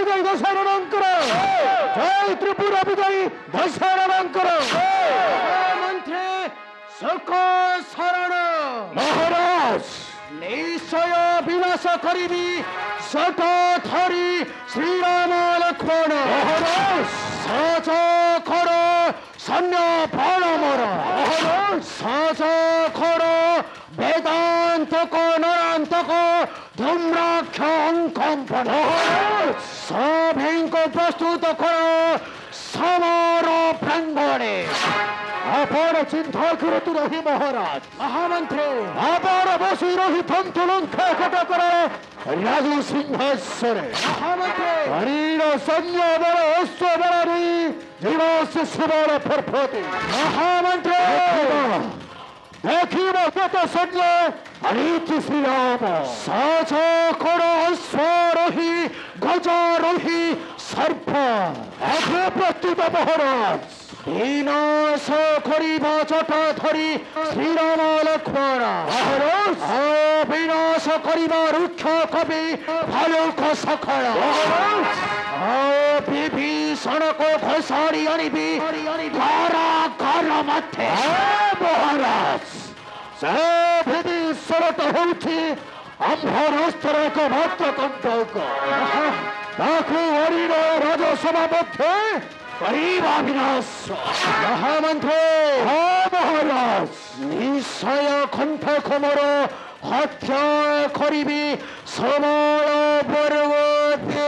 বিজয়ী দশরণাঙ্কর জয় ত্রিপুরা বিজয়ী দশরণাঙ্কর মন্ত্রী শোক শরণ মহারাজ নিশ্চয় বিনাশ করিবি শত ধরি শ্রীরাম লক্ষ্মণ মহারাজ সাজ খড় সৈন্য বাণ মর মহারাজ সাজ খড় বেদান্তক নরান্তক ধূম্রাক্ষ অঙ্কম্পন সভেঙ্ক প্রস্তুত কর সমর প্রাঙ্গণে আপন চিন্তা করতু রহি মহারাজ মহামন্ত্রী আপন বসি রহি সন্তুলন খেকট কর রাজু সিংহাসনে মহামন্ত্রী হরিণ সৈন্য বড় অশ্ব বড়ি দিবস সুবল ফরফতি মহামন্ত্রী দেখিব কত সৈন্য আনিছি শ্রীরাম সাজ কর অশ্বারোহী গজারোহী সর্প আগে প্রস্তুত মহারাজ বিনাশ করিব জটা ধরি শ্রীরাম লক্ষ্মণ মহারাজ বিনাশ করিব রুক্ষ কবি ভালুক সখল বিভীষণক ঘোষাড়ি আনিবি কারাগার মধ্যে মহারাজ সে বিভীষণটা হଉଛି আম্ভরস্ত্র একমাত্র কণ্ঠক তাকে হরিণ রাজসভা মধ্যে করিবা বিনাশ মহামন্ত্রী মহারাজ নিশ্চয় কণ্ঠক মোর হত্যা করিবি সমর পর্বতে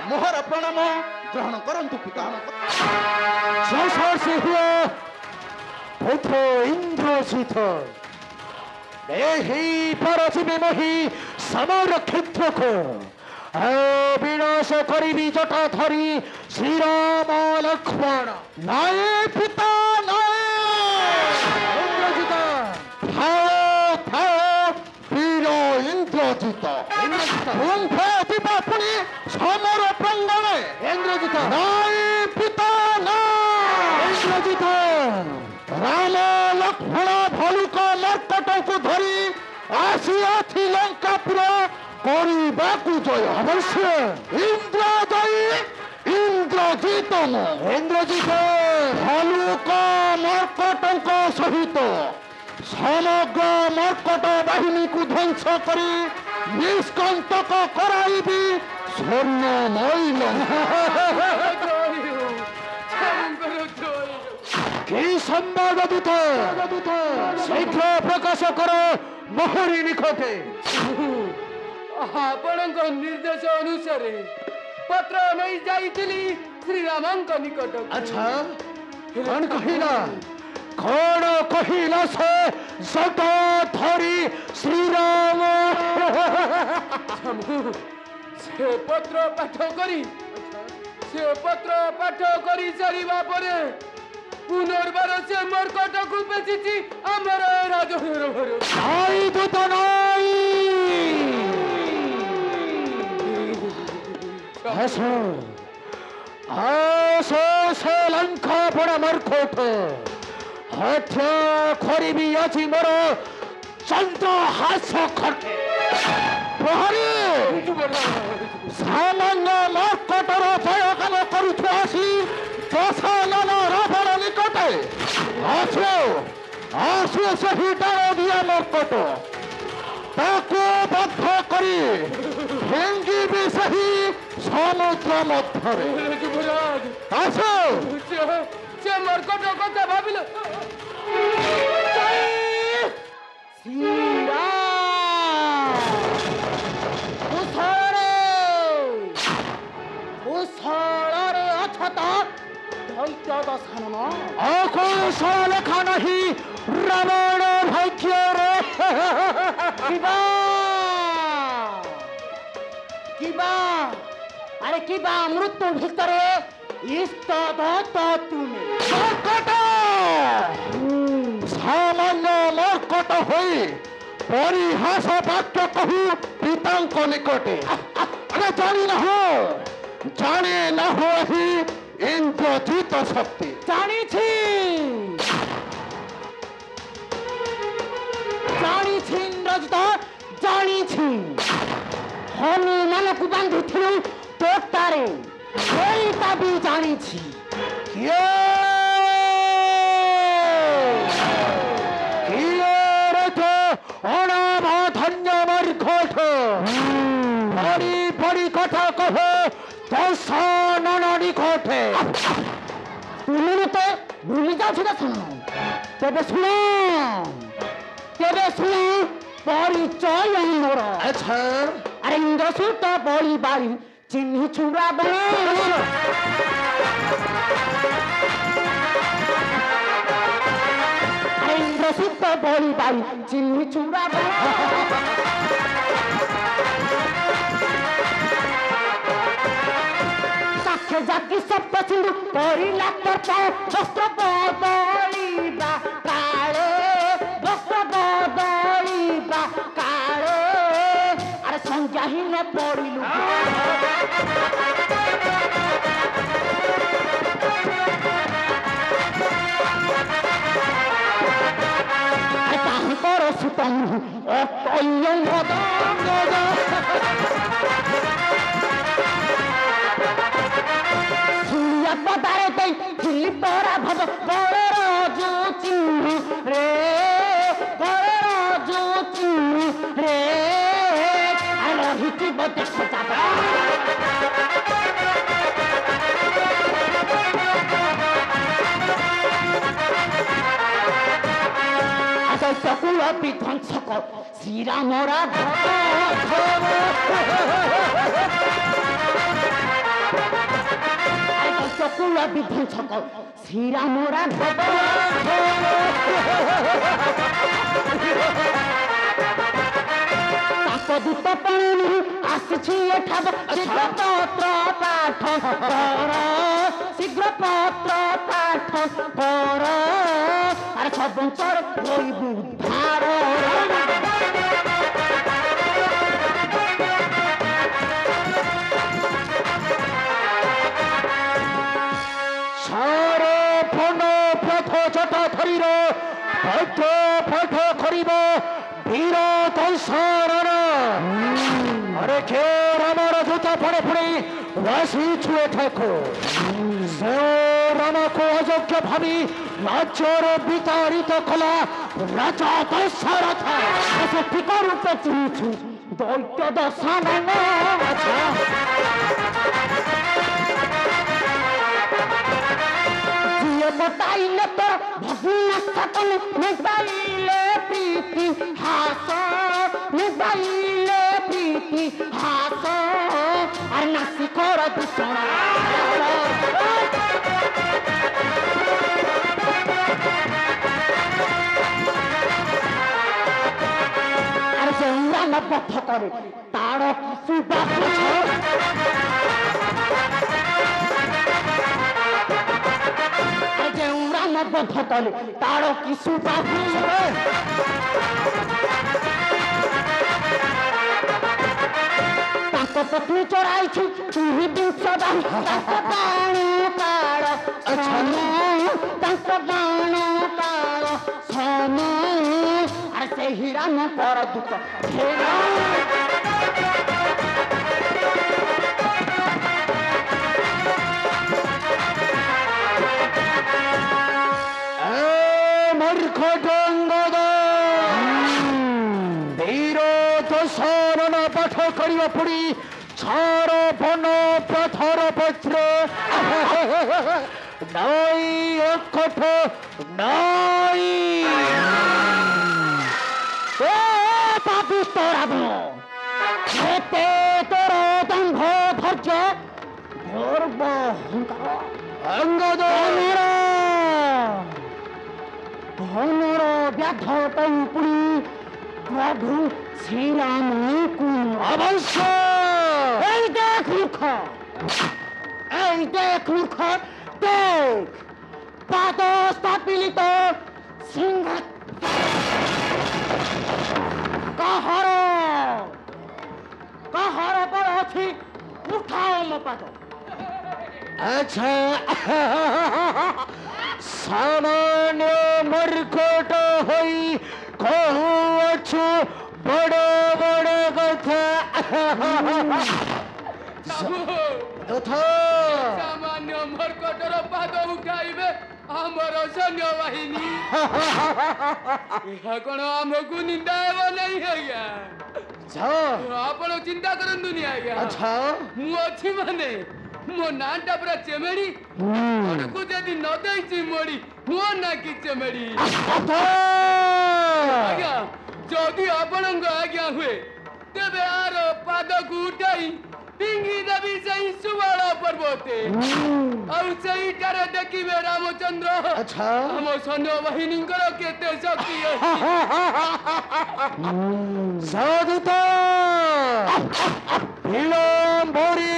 मोहर प्रणाम ग्रहण करंतु पिता पुत्र इंद्रजित देहि परजीवी मही समर क्षेत्र को विनाश करिबी जटा धरी श्रीराम लक्ष्मण नाये पिता नाये इंद्रजित वीर इंद्रजित दिवा पुणी समर प्रांगणे इंद्रजित नाये पिता ना इंद्रजित राम लक्ष्मण भालुक मर्कट को धरी आसी लंकापुर करबाकु जय अवश्य इंद्रजयी इंद्रजित इंद्रजित भालुक मर्कट सहित समग्र मर्कट बाहिनी को ध्वंस करी निष्कंटक कराइबी स्वर्ण मैल कि संवाद दूत शीघ्र प्रकाश कर मोहरी निकटे ଆପଣଙ୍କ ନିର୍ଦ୍ଦେଶ ଅନୁସାରେ ପତ୍ର ନେଇ ଯାଇଥିଲି ଶ୍ରୀରାମଙ୍କ ନିକଟ। अच्छा कौन कहिला से जटा धरी श्रीराम ସେ ପତ୍ର ପାଠ କରି ସାରିବା ପରେ ପୁନର୍ବାର ସେ ମର୍କଟକୁ ବେଚିଛି ଆମର ରାଜଘର ଘର ନାଇ ଦୂତ ନାଇ से लंका बड़ा मर्कोट हत्या खरीबी अछि मोर चंद्रहास खटे प्रहरी सामान्य मर्कटर जयकाल करुछु आसी दशानन रावण निकटे आसु सही डाल दिया मर्कट ताको बद्ध करी भेंगी भी सही समुद्र मध्य आसो ସେ ମର୍କଟ କଥା ଭାବିଲ লেখা নাহি রাবণ ভাগ্য রে কিবা আরে কিবা মৃত্যু ভিতরে ইস্তদত তুমি মর্কট সামান্য মর্কট হই परिहास वाक्य कहू पिता निकटे अरे जानी न हो जाने न हो ही इंद्रजीत शक्ति জানিছি জানিছি ইন্দ্রজিৎ জানিছি হনুমানকু বাঁধিছিলু তোটারে এইটা বি জানিছি অনাভাধন্য মর্ঘট বড়ি বড়ি কথা কহে দর্শন নিকটে তুমি তো ভুলে যাচ্ছ না শোনো তেবে শুনো পরিচয় আমার আচ্ছা আরে ইন্দ্রসূত বলি বাড়ি চিহ্নি চূড়া আরে ইন্দ্রসূত বলি বাড়ি চিহ্নি চূড়া সাক্ষে জাতি সপ্ত সিন্ধু করিলা বস্ত্র বদলিবা কালে বস্ত্র বদলিবা কালে আরে সংজ্ঞাহীন পড়িলু তাহাଙ୍କର ସୁତନୁ ଅକଲ୍ୟଙ୍ଗଦ ଶୁଣିଆ ପଦାରେ ଦେଇ ଥିଲି ପରା ଭବ ବଳର ଯୋଉ ଚିହ୍ନ ରେ ବଳର ଯୋଉ ଚିହ୍ନ ରେ ରହିଥିବ ଦେଖ ଯାବା চকুল বিধ্বংসক শ্রীরামরা চকুল বিধ্বংসক শ্রীরামরা দূত পাণি আসিছি এঠাব শীঘ্র পত্র পাঠ কর শীঘ্র পত্র পাঠ কর আর সবঞ্চর হইব উদ্ধার সারে ফণ পথ জটা ধরির পথ পথ করিব বীর দর্শন আরে খে রামর জুতা পড়ে পড়ে রাশি ছুঁয়ে থাকো সে রামকে অযোগ্য ভাবি রাজ্যর বিতাড়িত কলা রাজা দশরথ সঠিক রূপে চিনিছু দৈত্য দশানন জিয়ে বতাইলে তোর ভগ্না স্থাপন নিবাইলে প্রীতি হাস নিবাইলে প্রীতি হাস আর নাসি কর দূষণ আর জৌরান পথ করে তার সুবাস জৌরান পথ করে তার কি সুবাস তাଙ୍କ ପତ୍ନୀ ଚୋରାଇଛୁ ଚୁହି ବିଂଶ ତାଙ୍କ ବାଣ କାଳ ତାଙ୍କ ବାଣ କାଳ ସମ ଆରେ ସେ ହିରାମ ପର ଦୂତ পাঠ করিব পুরী ছাড় বন পথর পত্র নাই অকঠ নাই পাপিষ্ট রাবণ এতে তোর দম্ভ ধৈর্য গর্ব অঙ্গদ ধনুর ব্যাধ পুরী প্রভু শ্রীরামকু অবশ্য এই দেখ মূর্খ এই দেখ মূর্খ দেখ পাদ স্থাপিত সিংহ କାହାର କାହାର ବଳ ଅଛି ଉଠାଅ ମୋ ପାଦ আচ্ছা সামান্য মর্কট হই কহুছু বড় বড় কথা তথা ସାମାନ୍ୟ ମର୍କଟର ପାଦ ଉଠାଇବେ ଆମର ସୈନ୍ୟବାହିନୀ ଏହା କ'ଣ ଆମକୁ ନିନ୍ଦା ହେବ ନାହିଁ ଆଜ୍ଞା ଆପଣ ଚିନ୍ତା କରନ୍ତୁନି ଆଜ୍ଞା আচ্ছা ମୁଁ ଅଛି ମାନେ ମୋ ନାଁଟା ପୁରା ଚେମେଡି ଆପଣଙ୍କୁ ଯଦି ନ ଦେଇଛି ମୋଡି ମୋ ନାଁ କି ଚେମେଡି ଆଜ୍ଞା ଯଦି ଆପଣଙ୍କ ଆଜ୍ଞା ହୁଏ ତେବେ ଆର ପାଦକୁ ଉଠାଇ ପିଙ୍ଗି ଦେବି ସେଇ ସୁବଳ ପର୍ବତେ ଆଉ ସେଇଠାରେ ଦେଖିବେ ରାମଚନ୍ଦ୍ର আচ্ছা ଆମ ସୈନ୍ୟବାହିନୀଙ୍କର କେତେ ଶକ୍ତି ଅଛି সাধুত বিলম্বরে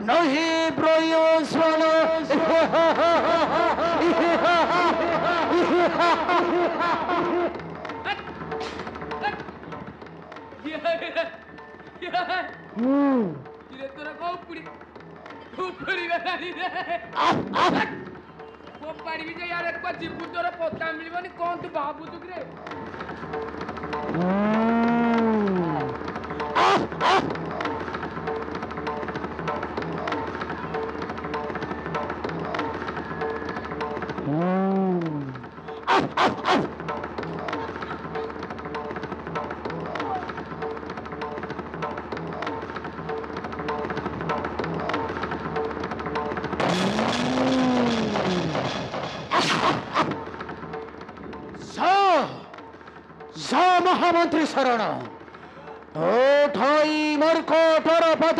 নহি প্রয়োজন Dire তোরা কৌপুরি গলানি রে ও পারিবি যে यार একবার জিবু তোর পতা মিলবনি কোন তু ভাবুতু রে মহামন্ত্রী শরণ ওঠাই মর্কটর পদ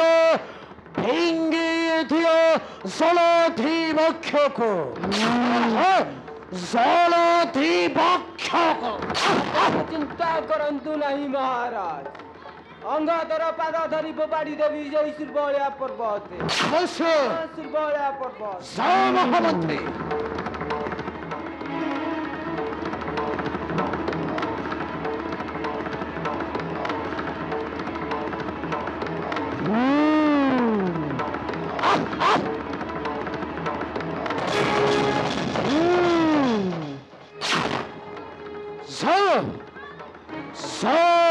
ভেঙ্গিয়ে দিও জলধি বক্ষক জলধি বক্ষক চিন্তা করন্তু নাই মহারাজ অঙ্গাধর পাদ ধরি ফোপাড়ি দেবি জয় সুরবলিয়া পর্বতে অবশ্য সুরবলিয়া পর্বত মহামন্ত্রী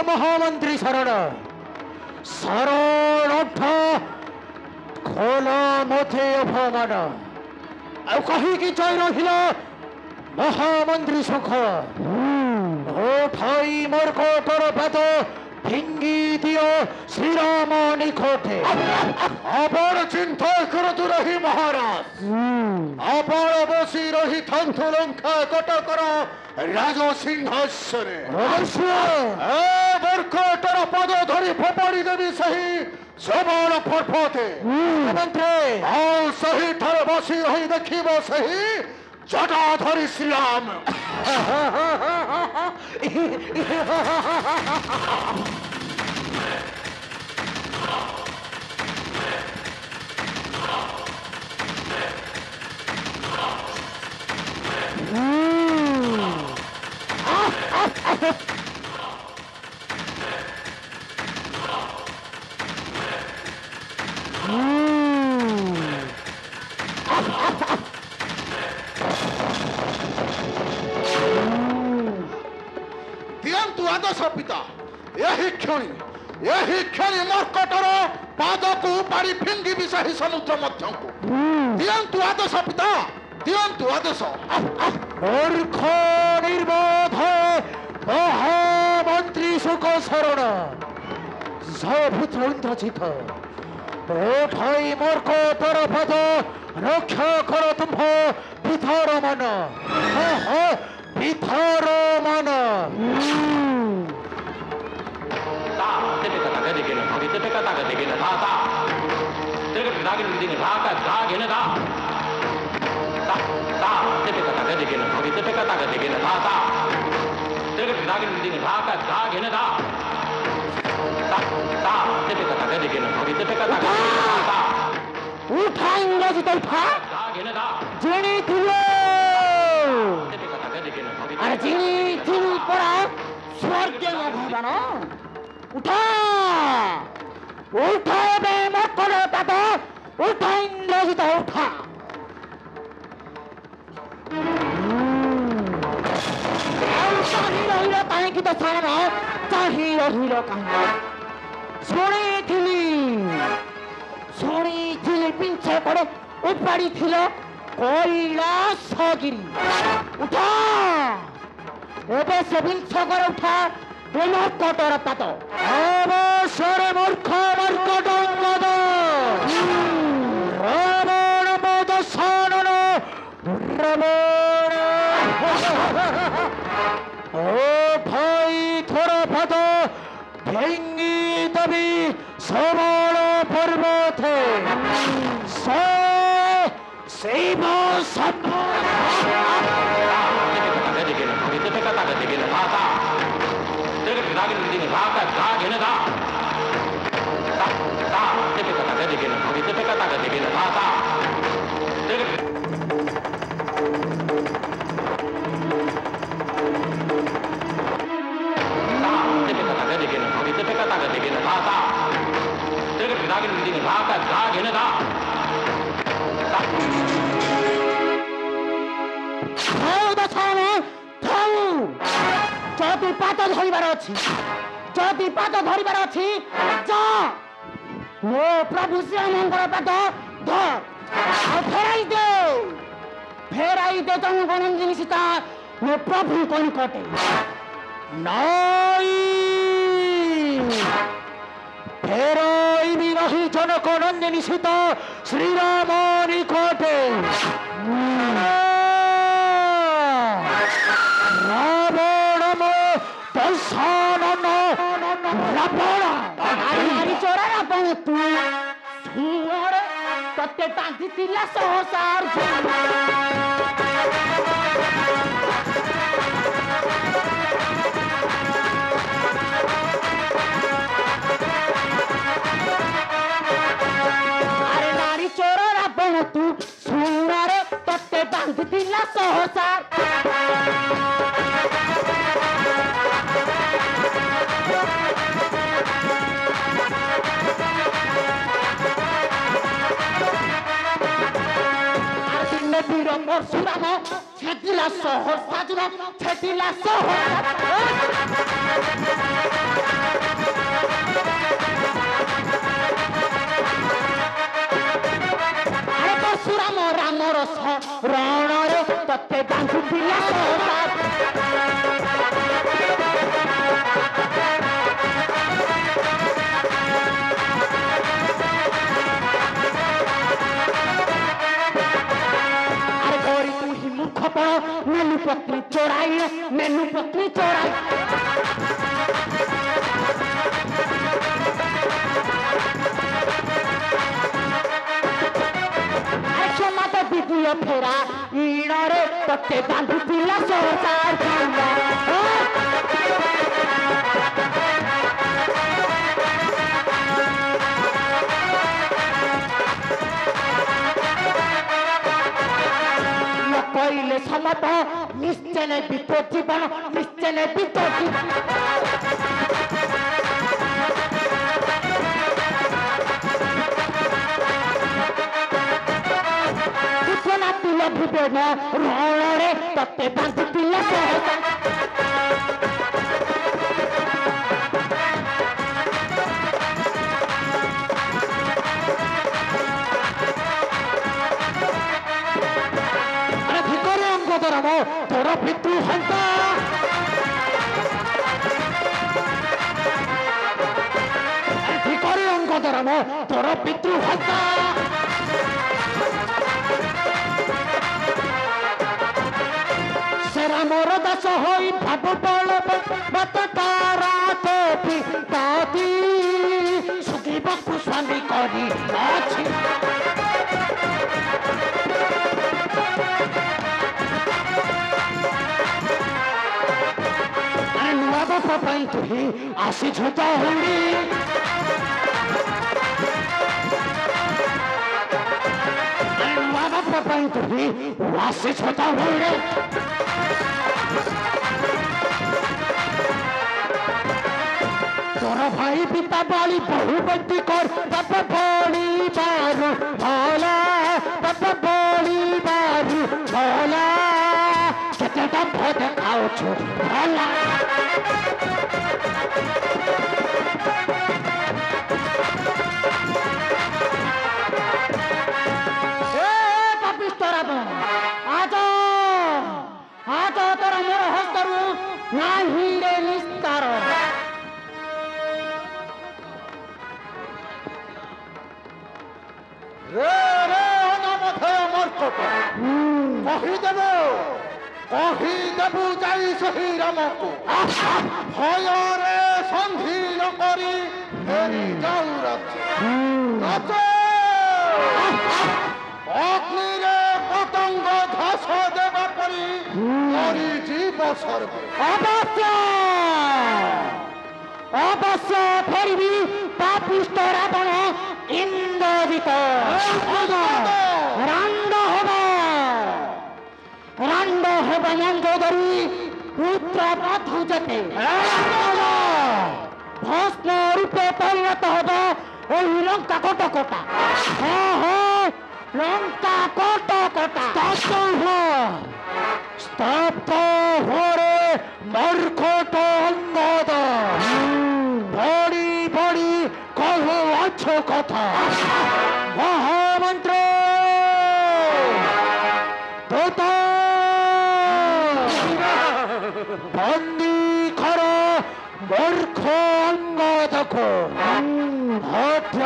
মহামন্ত্রী শরণ শরণ খোল মথে অপমান ଆଉ କାହିଁକି ଜୟ ରହିଲ ମହାମନ୍ତ୍ରୀ ସୁଖ ଉଠାଇ ମର୍କଟର ପାଦ ଫିଙ୍ଗି ଦିଅ ଶ୍ରୀରାମ ନିକଟে ଆପଣ ଚିନ୍ତା କରନ୍ତୁ ରହି ମହାରାଜ ଆପଣ ବସି ରହିଥାନ୍ତୁ ଲଙ୍କା କଟକର রাজ সিংহাসনে মর্কটর পদ ধরি ফোপাড়ি দেবি সেই সবল পর্বতে ଆଉ ସେହିଠାରେ ବସି ରହି ଦେଖିବ ସେହି ଜଟାଧରି ଶ୍ରୀରାମ ଦିଅନ୍ତୁ ଆଦେଶ ପିତା ଏହି କ୍ଷଣି ମର୍କଟର ପାଦକୁ ଉପାଡ଼ି ଫିଙ୍ଗିବି ସେହି ସମୁଦ୍ର ମଧ୍ୟକୁ ଦିଅନ୍ତୁ ଆଦେଶ ପିତା ଦିଅନ୍ତୁ ଆଦେଶ ମୂର୍ଖ ନିର୍ବୋଧ ମହାମନ୍ତ୍ରୀ ସୁଖ ଶରଣ ସପୁତ୍ର ଇନ୍ଦ୍ରଜିତ ওঠাই মর্কটর পদ রক্ষা কর তুম্ভ পিতার মন পিতার মন উঠা ইংরেজিতে উঠা যিনি দিল আর যিনি তিনি পড়া স্বর্গে ভগবান উঠা উঠা বে মকর পাদ উঠা ইন্দ্রজিৎ উঠা চাহি রহিল কাহিঁকি তো সার চাহি রহিল কাহিঁ শুনিଥିଲି পিছে করে উপাড়িছিল কৈলাসগিরি উঠা ଏବେ ସେ ବିଂଶ করে উঠা মর্কটর পাত অবসরে মূর্খ মর্কট অঙ্গদ রাবণ মদ সানন রাবণ ও ভাই থোর পাত ভেঙ্গি দেবী সবল পর্বতে শিব যদি পাত ধরিবার ଅଛି যদি পাত ধরিবার ଅଛି যা ମୋ ପ୍ରଭୁ ଶ୍ରୀରାମଙ୍କର ପାଦ ଧର ଆଉ ଫେରାଇ ଦେ ଜନଗଣଞ୍ଜିନୀ ସୀତା ମୋ ପ୍ରଭୁଙ୍କ ନିକଟେ ନାଇ ଫେରାଇବି ନାହିଁ ଜନଗଣଞ୍ଜିନୀ ସୀତା ଶ୍ରୀରାମ ନିକଟେ तत्ते बांधिथिला सहसार अरे नारी चोर रावण तू सुनारे तत्ते बांधिथिला सहसार परशुराम छेदिला सहसा जुन छेदिला अरे परशुराम रामर रणरे तत्ते बांधिथिला सहसा मेनू पत्नी चोराई क्षमा तो द्वितीय फेरा ईड़े तत्ते बांधिथिला सहसार কইলে সমত নিশ্চয় বিপদ জীবন নিশ্চয় বিপদ সূচনা তুল ভুবন রণরে তত্তে বাঁধিଥିଲା সহসা तोर पितृ हंता अधिकारी अंग धर्म तोर पितृ हंता से रामर दास होई भाव बल मत तारा तो पिताती सुखीबकु स्वामी करी अछि ପାଇଁ ତୁହି ଆସିଛୁ ଦଉଡ଼ି ନୂଆ ବାପ ପାଇଁ ତୁହି ଆସିଛୁ ଦଉଡ଼ି তোর ভাই পিতা বলি বহু বন্তি কর বাবা বলি বারু ভোলা বাবা বলি বারু ভোলা কেতেটা ভোট খাওছো ভোলা তোর মোর হস্তরু নাহি রে নিস্তার রে রে অনামধে মর্কট কহিদেবু যাই সেই রামকু ভয়রে সন্ধি নকরি ফেরি যাও রাজ্যে অগ্নিরে পতঙ্গ ধ্বস দেবা পরি করি জীব সর্বে অবশ্য অবশ্য ফেরবি পাপিষ্ট রাবণ ইন্দ্রজিত রাণ্ড হবে মঙ্গোদরী পুত্র বধূ যেতে ভস্ম রূপে পরিণত হবে ওই লঙ্কা কটকটা লঙ্কা কটকটা স্তব্ধ হরে মর্কট অঙ্গদ বড়ি বড়ি কহ অছ কথা মহামন্ত্র বন্দি কর মূর্খ অঙ্গদক ভদ্র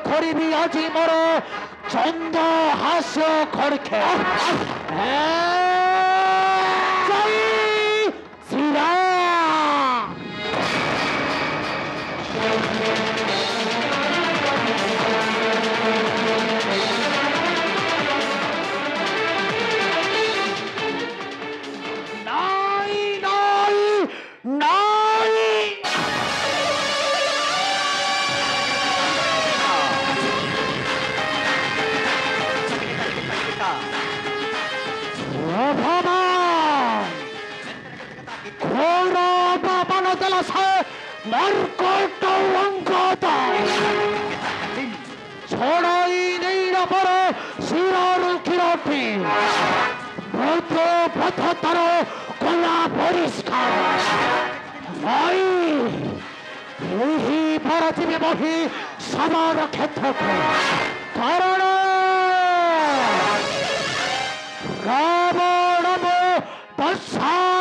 করিবি আজি মোর চন্দ্র হাস্য খড়খে জয় শ্রীরাম নাই নাই নাই মর্কট অঙ্গদ ছড়াই নেই না পর শিরর কিরটি ভূত পথ তর কলা পরিষ্কার নাই এই পরজীবে বহি সমর ক্ষেত্রকে কারণ রাবণ দশা